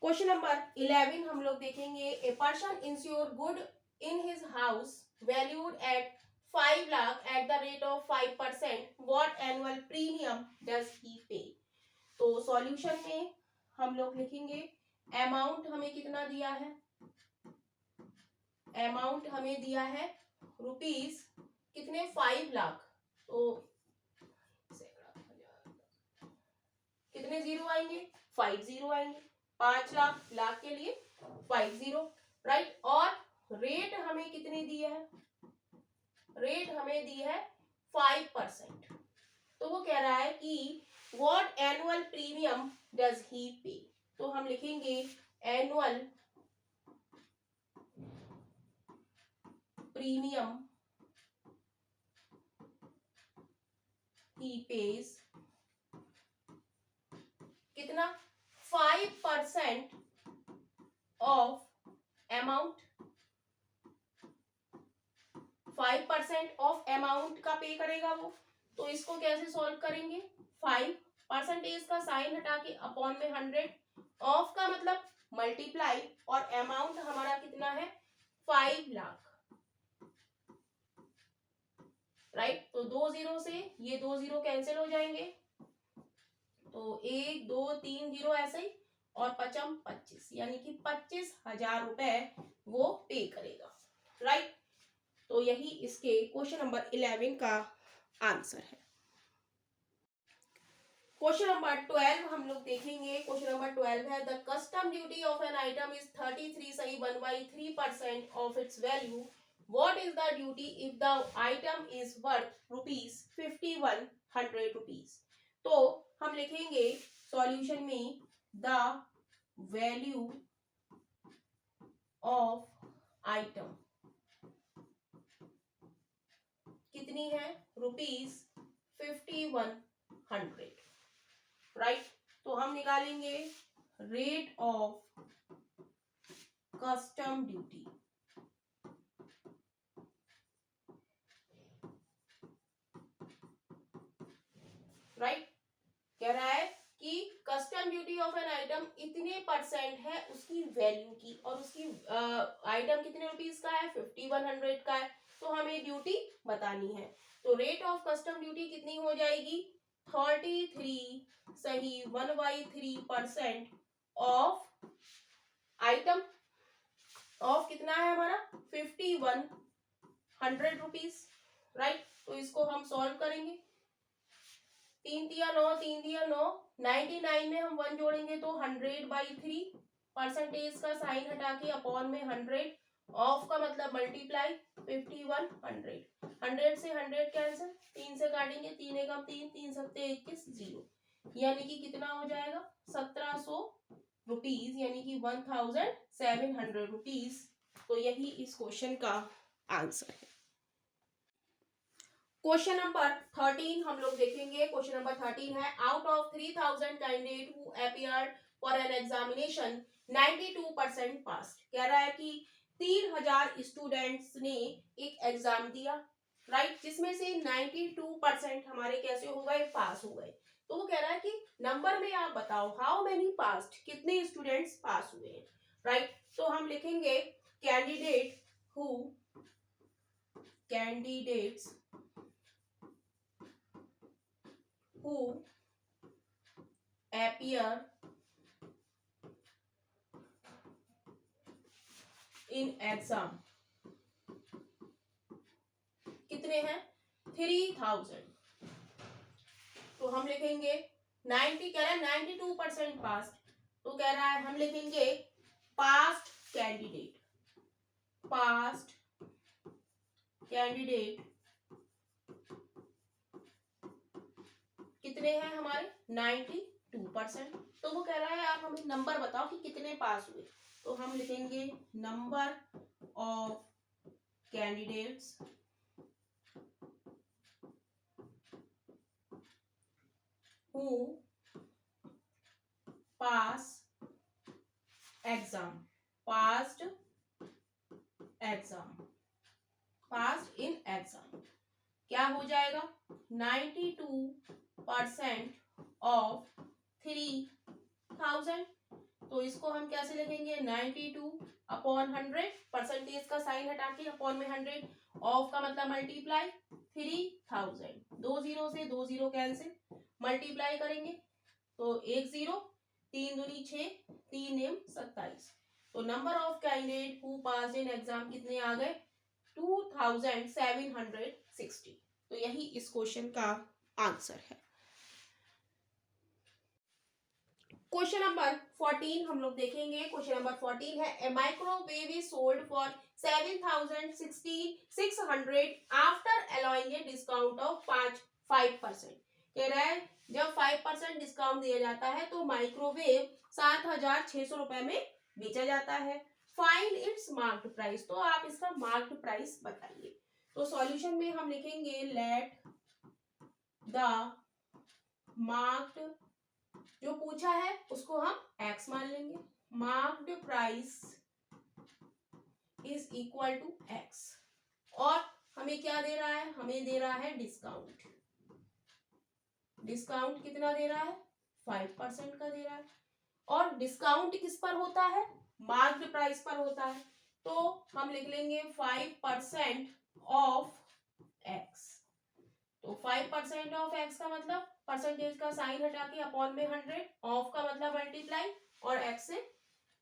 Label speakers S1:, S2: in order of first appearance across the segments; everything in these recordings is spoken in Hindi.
S1: क्वेश्चन नंबर 11 हम लोग देखेंगे। A person ensure good in his house valued at 5 lakh at the rate of 5%, what annual premium does he पे। तो सॉल्यूशन में हम लोग लिखेंगे अमाउंट हमें कितना दिया है, अमाउंट हमें दिया है रुपीज कितने 5 लाख, तो कितने जीरो आएंगे 5 जीरो आएंगे, 5 लाख, लाख के लिए 5 जीरो, राइट। और रेट हमें कितनी दी है, रेट हमें दी है 5%। तो वो कह रहा है कि what annual premium does he पे। तो हम लिखेंगे एनुअल प्रीमियम ही पेज कितना 5% ऑफ अमाउंट, 5% ऑफ अमाउंट का पे करेगा वो। तो इसको कैसे सॉल्व करेंगे, 5% का साइन हटा के अपॉन में 100, ऑफ का मतलब मल्टीप्लाई, और अमाउंट हमारा कितना है 5 लाख, राइट। तो 2 जीरो से ये 2 जीरो कैंसिल हो जाएंगे, तो 1 2 3 जीरो ऐसे ही, और 5 25, यानी कि 25,000 रुपए वो पे करेगा, राइट। तो यही इसके क्वेश्चन नंबर 11 का आंसर है। क्वेश्चन नंबर 12 हम लोग देखेंगे। क्वेश्चन नंबर 12 है the custom duty of an item is 33 सही 1/3% of its value, what is the duty if the item is worth ₹5100 rupees. तो हम लिखेंगे सॉल्यूशन में द वैल्यू ऑफ आइटम कितनी है ₹5100, राइट। तो हम निकालेंगे rate of custom duty, right. कह रहा है कि custom duty of an item इतने परसेंट है उसकी वैल्यू की, और उसकी आइटम कितने रुपीस का है 5100 का है, तो हमें ड्यूटी बतानी है। तो रेट ऑफ कस्टम ड्यूटी कितनी हो जाएगी 33 सही 1/3% ऑफ आइटम, ऑफ कितना है हमारा 5100 रुपीज, राइट। तो इसको हम सॉल्व करेंगे, 3 दिया 9, 3 दिया 9, 99 में हम 1 जोड़ेंगे तो 100/3, परसेंटेज का साइन हटा के अपॉन में 100, ऑफ का मतलब मल्टीप्लाई 5100, 100 से 100 कैंसिल, 3 से काटेंगे 3 एकम 3, 3 सत्ते 21 जीरो, यानी कि कितना हो जाएगा 1700 रुपीज, यानी कि 1700 रुपीज। तो यही इस क्वेश्चन का आंसर है। क्वेश्चन नंबर 13 हम लोग देखेंगे। क्वेश्चन नंबर 13 है out of 3000 candidate who appeared for an examination 92% पास। कह रहा है कि 3000 स्टूडेंट्स ने एक एग्जाम दिया, राइट, जिसमें से 92% हमारे कैसे हो गए पास हो गए। तो वो कह रहा है कि नंबर में आप बताओ हाउ मेनी पास्ड, कितने स्टूडेंट्स पास हुए हैं, राइट। तो हम लिखेंगे candidate who, candidates who appear in exam, कितने हैं 3000। तो हम लिखेंगे 90, कह रहा है 92% पास, तो कह रहा है हम लिखेंगे पास्ट कैंडिडेट, पास्ट कैंडिडेट कितने हैं हमारे 92%। तो वो कह रहा है आप हमें नंबर बताओ कि कितने पास हुए, तो हम लिखेंगे number of candidates who pass exam, passed exam, passed in exam, क्या हो जाएगा 92% ऑफ 3000, तो इसको हम कैसे लिखेंगे 92 अपॉन 100, परसेंटेज का साइन हटा के अपॉन में 100, ऑफ का मतलब मल्टीप्लाई 3000, 2 जीरो से 2 जीरो कैंसिल, मल्टीप्लाई करेंगे तो 1 जीरो, 3 दूनी 6, 3 नेम 27। तो number of candidate who pass in exam कितने आ गए 2760। तो यही इस क्वेश्चन का आंसर है। क्वेश्चन नंबर 14 हम लोग देखेंगे। क्वेश्चन नंबर 14 है a microwave is sold for 7600 after allowing a discount of 5%। कह रहा है जब 5% डिस्काउंट दिया जाता है तो माइक्रोवेव 7600 रुपए में बेचा जाता है। फाइंड इट्स मार्क्ड प्राइस, तो आप इसका मार्क्ड प्राइस बताइए। तो सॉल्यूशन में हम लिखेंगे लेट द मार्क्ड, जो पूछा है उसको हम x मान लेंगे, marked price is equal to x, और हमें क्या दे रहा है, हमें दे रहा है डिस्काउंट। डिस्काउंट कितना दे रहा है 5% का दे रहा है, और डिस्काउंट किस पर होता है मार्क्ड प्राइस पर होता है। तो हम लिख लेंगे 5% ऑफ x। तो 5% ऑफ x का मतलब परसेंटेज का साइन हटा के अपॉन में 100, ऑफ का मतलब मल्टीप्लाई, और x से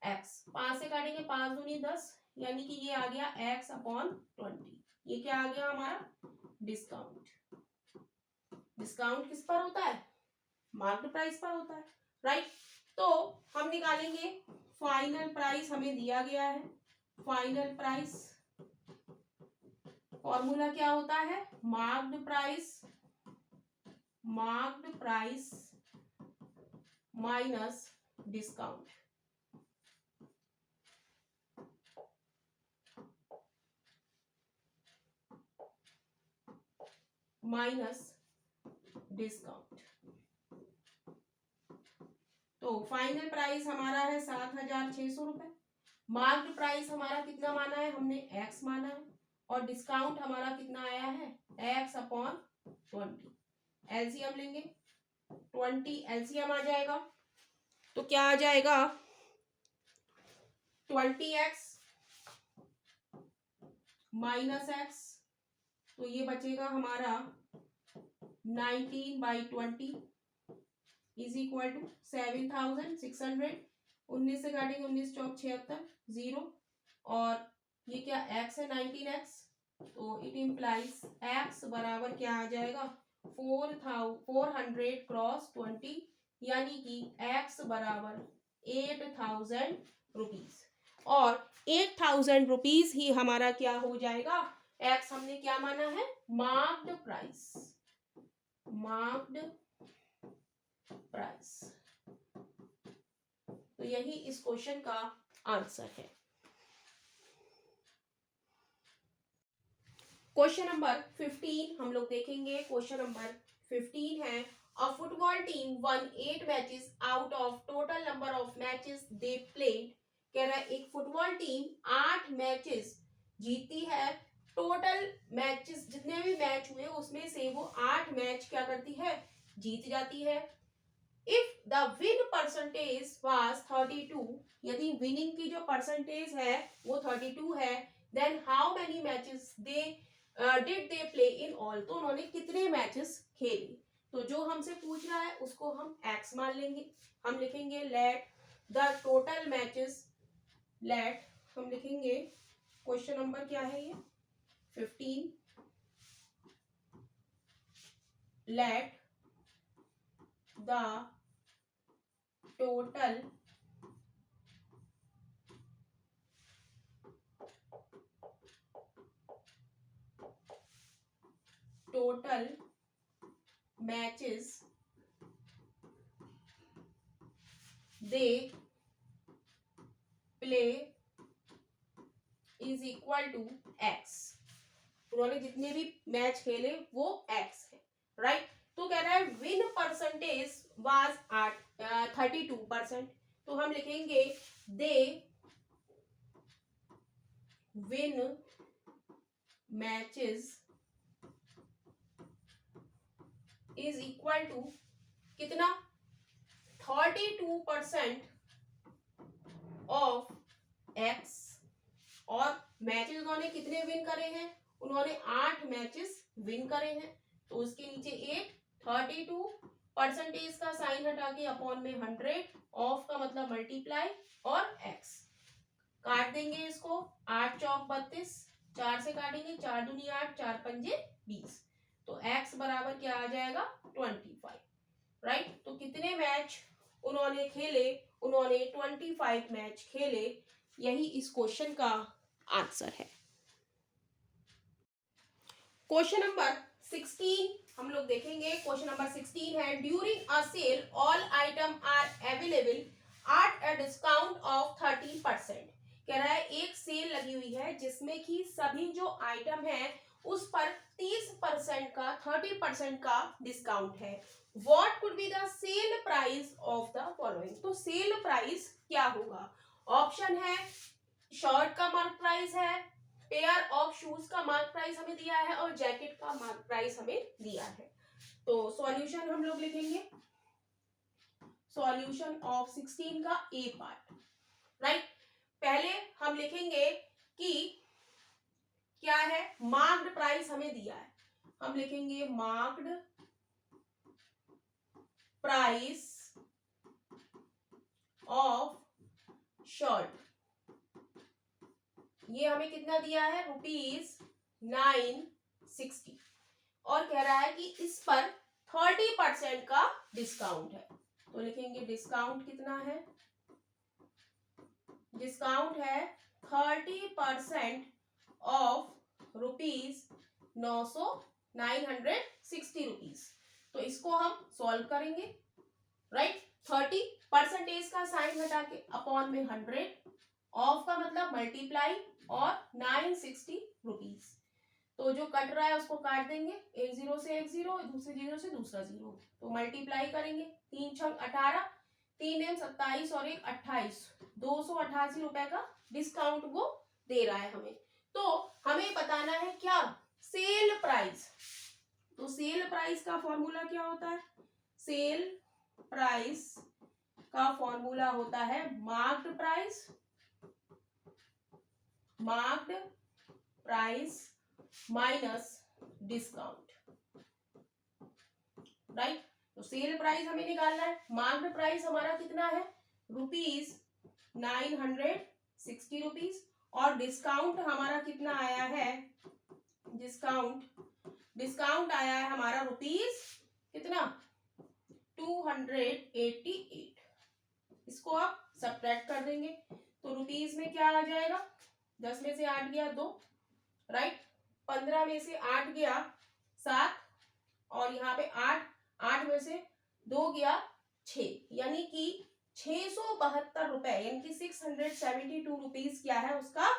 S1: x 5 से काटेंगे 5 दूनी 10, यानी कि ये आ गया x अपॉन 20। ये क्या आ गया हमारा डिस्काउंट। डिस्काउंट किस पर होता है मार्क्ड प्राइस पर होता है, राइट। तो हम निकालेंगे फाइनल प्राइस, हमें दिया गया है फाइनल प्राइस, फॉर्मूला क्या होता है marked price minus discount. Minus discount. तो फाइनल प्राइस हमारा है 7600 रुपए, मार्क्ड प्राइस हमारा कितना माना है हमने x माना है, और डिस्काउंट हमारा कितना आया है x अपॉन 20। एलसीएम लेंगे 20, एलसीएम आ जाएगा तो क्या आ जाएगा 20x माइनस x, तो ये बचेगा हमारा 19/20 इज इक्वल टू 7600। 19 से काटेंगे 19 चौक 76, 0, और ये क्या x है 19x, तो इट इम्प्लाइज x बराबर क्या आ जाएगा 400 क्रॉस 20, यानी कि x बराबर 8000 रुपीज, और 8000 रुपीज ही हमारा क्या हो जाएगा, x हमने क्या माना है मार्क्ड प्राइस। मार्क्ड प्राइस, तो यही इस क्वेश्चन का आंसर है। क्वेश्चन नंबर 15 हम लोग देखेंगे। क्वेश्चन नंबर 15 है अ football team one 8 matches out of total number of matches they played. कह रहा है एक फुटबॉल टीम 8 मैचेस जीती है, टोटल मैचेस जितने भी मैच हुए उसमें से वो 8 मैच क्या करती है जीत जाती है। If the win percentage was 32, यदि विनिंग की जो परसेंटेज है वो 32 है, then how many matches they did they play in all, तो उन्होंने कितने मैचेस खेले। तो जो हमसे पूछ रहा है उसको हम x मान लेंगे, हम लिखेंगे let the total matches, let हम लिखेंगे क्वेश्चन नंबर क्या है ये 15, let the total matches they play is equal to x, उन्होंने जितने भी मैच खेले वो x है, राइट। तो कह रहा है विन परसेंटेज वाज 32%, तो हम लिखेंगे they win matches is equal to कितना 32% x, और मैचेस उन्होंने कितने विन करे हैं, उन्होंने 8 मैचेस विन करे हैं, तो उसके नीचे 8, 32 परसेंटेज का साइन हटा के अपॉन में 100, ऑफ का मतलब मल्टीप्लाई, और x काट देंगे इसको, 8 चौक 32, 4 से काटेंगे, 4 दूनी 8, 4 पंजे 20, तो x बराबर क्या आ जाएगा 25, राइट। तो कितने मैच उन्होंने खेले, उन्होंने 25 मैच खेले, यही इस क्वेश्चन का आंसर है। क्वेश्चन नंबर 16 हम लोग देखेंगे। क्वेश्चन नंबर 16 है, during a sale all item are available at a discount of 30%। कह रहा है एक सेल लगी हुई है जिसमें कि सभी जो आइटम है उस पर 30% का 30% का डिस्काउंट है। What could be the sale price of the following. तो सेल प्राइस क्या होगा, ऑप्शन है शर्ट का मार्क प्राइस है, पेयर ऑफ शूज का मार्क प्राइस हमें दिया है, और जैकेट का मार्क प्राइस हमें दिया है। तो सॉल्यूशन हम लोग लिखेंगे, सॉल्यूशन ऑफ 16 का ए पार्ट, राइट। पहले हम लिखेंगे कि क्या है, मार्क्ड प्राइस हमें दिया है, हम लिखेंगे मार्क्ड प्राइस ऑफ शर्ट, ये हमें कितना दिया है, ₹960, और कह रहा है कि इस पर 30% का डिस्काउंट है, तो लिखेंगे डिस्काउंट कितना है, डिस्काउंट है 30% ऑफ ₹960, तो इसको हम सॉल्व करेंगे, राइट। 30% का साइन हटा के अपॉन में 100, ऑफ का मतलब मल्टीप्लाई, और 960 रुपीज, तो जो कट रहा है उसको काट देंगे, एक जीरो से एक जीरो, दूसरे जीरो से दूसरा जीरो, तो मल्टीप्लाई करेंगे, 3 छंग 18, 3 एम 27 और 1 28, 288 रुपए का डिस्काउंट वो दे रहा है हमें। तो हमें बताना है क्या, सेल प्राइस। तो सेल प्राइस का फॉर्मूला क्या होता है, सेल प्राइस का फॉर्मूला होता है marked price, marked price minus discount, right. तो सेल प्राइस हमें निकालना है, मार्क्ड प्राइस हमारा कितना है, ₹960 रुपीज, और डिस्काउंट हमारा कितना आया है, डिस्काउंट आया है हमारा रुपीज कितना, 288, इसको आप सब्ट्रैक्ट कर देंगे, तो रुपीज में क्या आ जाएगा, 10 में से 8 गया 2, राइट, 15 में से 8 गया 7, और यहाँ पे 8 में से 2 गया 6, यानी कि 672 रुपए, यानी कि 672 रुपीज क्या है, उसका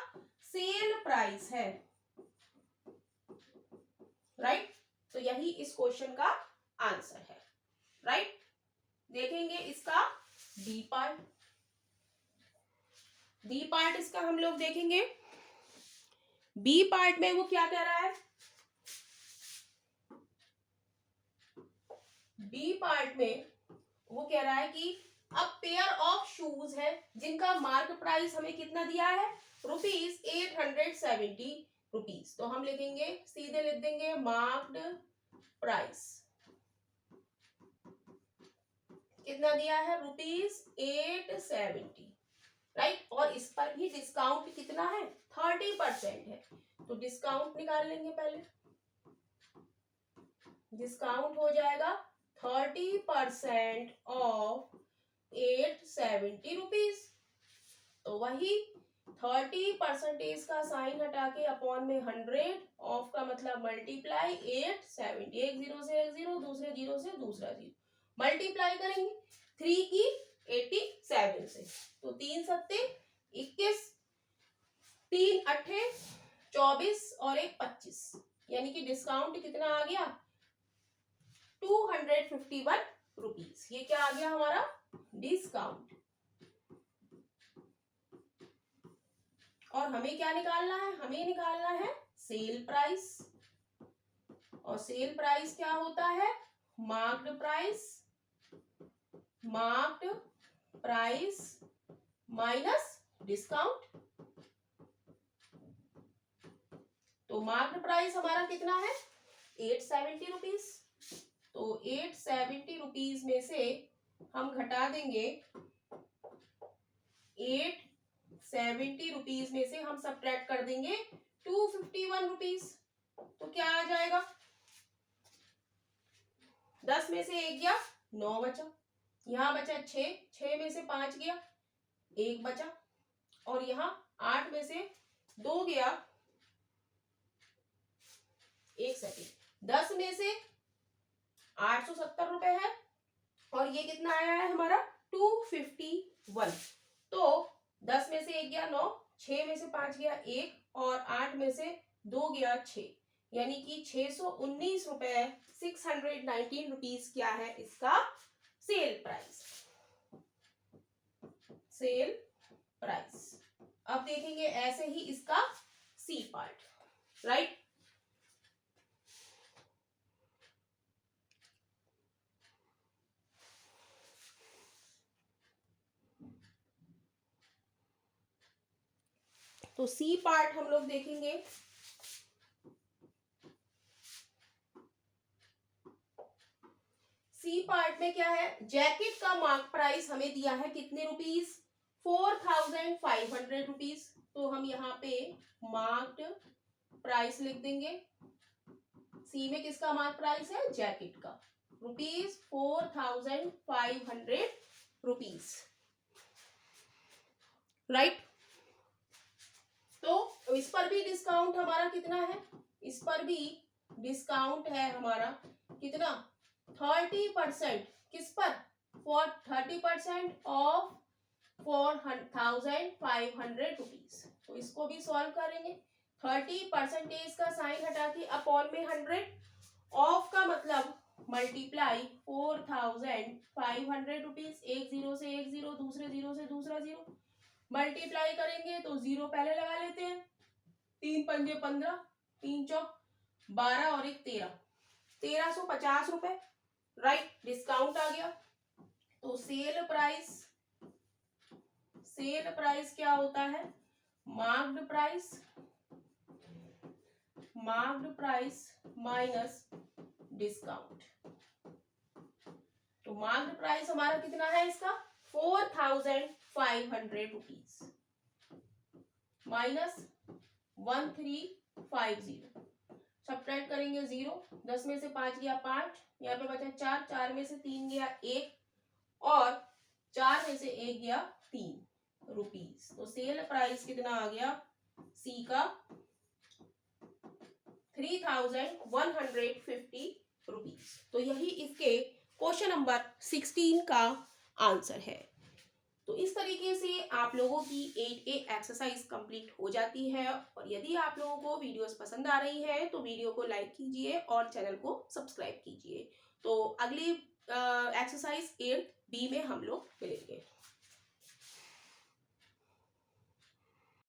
S1: सेल प्राइस है, राइट। तो यही इस क्वेश्चन का आंसर है, राइट। देखेंगे इसका डी पार्ट, डी पार्ट इसका हम लोग देखेंगे। बी पार्ट में वो क्या कह रहा है, बी पार्ट में वो कह रहा है कि अब पेयर ऑफ शूज है जिनका मार्क प्राइस हमें कितना दिया है, ₹870, तो हम लिखेंगे, सीधे लिख देंगे मार्क्ड प्राइस कितना दिया है, ₹870, राइट। और इस पर भी डिस्काउंट कितना है, 30% है, तो डिस्काउंट निकाल लेंगे पहले, डिस्काउंट हो जाएगा 30% ऑफ 870 रुपीज, तो वही 30% का साइन हटा के अपॉन में 100, ऑफ का मतलब मल्टीप्लाई, 870, एक जीरो से एक जीरो, दूसरे जीरो से दूसरा जीरो, मल्टीप्लाई करेंगे 3 की 87 से, तो 3 सत्ते 21, 3 अट्ठे 24 और 1 25, यानी कि डिस्काउंट कितना आ गया, 251 रुपीज, ये क्या आ गया हमारा डिस्काउंट। और हमें क्या निकालना है, हमें निकालना है सेल प्राइस, और सेल प्राइस क्या होता है, मार्क्ड प्राइस माइनस डिस्काउंट, तो मार्क्ड प्राइस हमारा कितना है 870 रुपीज। तो 870 रुपीज में से हम घटा देंगे 870 रुपीज में से हम सब्ट्रैक्ट कर देंगे 251 रुपीज। तो क्या आ जाएगा 10 में से 1 गया 9 बचा, यहाँ बचा 6 में से 5 गया 1 बचा, और यहाँ 8 में से 2 गया, एक सेकेंड, 10 में से 870 रुपए है और ये कितना आया है हमारा 251। तो 10 में से 1 गया 9, 6 में से 5 गया 1 और 8 में से 2 गया 6, यानी कि 619 रुपए 619 रुपीज क्या है इसका सेल प्राइस। Sale price. अब देखेंगे ऐसे ही इसका सी पार्ट, राइट। तो सी पार्ट हम लोग देखेंगे। सी पार्ट में क्या है, जैकेट का मार्क प्राइस हमें दिया है कितने रुपीस 4500 रुपीज। तो हम यहाँ पे मार्क्ड प्राइस लिख देंगे। सी में किसका मार्क प्राइस है जैकेट का, रुपीज 4500 रुपीज, राइट। तो इस पर भी डिस्काउंट हमारा कितना है, इस पर भी डिस्काउंट है हमारा कितना 30%। किस पर, फॉर 30% ऑफ 4500 रुपीज। तो इसको भी सॉल्व करेंगे। 30% का साइन हटा के अपॉन में 100, ऑफ का मतलब मल्टीप्लाई 4500 रुपीज। एक जीरो से एक जीरो, दूसरे जीरो से दूसरा जीरो, मल्टीप्लाई करेंगे तो जीरो पहले लगा लेते हैं। 3 पंजे 15, 3 चौक 12 और 1 13, 1350 रुपए, राइट। डिस्काउंट आ गया। तो सेल प्राइस क्या होता है, मार्क्ड प्राइस माइनस डिस्काउंट। तो मार्क्ड प्राइस हमारा कितना है इसका 4500 रुपीज माइनस 1350। सब्ट्रैक्ट करेंगे 0, 10 में से 5 गया 5, यहाँ पे बचा 4, 4 में से 3 गया 1 और 4 में से 1 गया 3 रुपीज। तो सेल प्राइस कितना आ गया सी का 3150 रुपीज। तो यही इसके क्वेश्चन नंबर 16 का आंसर है। तो इस तरीके से आप लोगों की 8A एक्सरसाइज कंप्लीट हो जाती है। और यदि आप लोगों को वीडियोस पसंद आ रही है तो वीडियो को लाइक कीजिए और चैनल को सब्सक्राइब कीजिए। तो अगली एक्सरसाइज 8B में हम लोग मिलेंगे।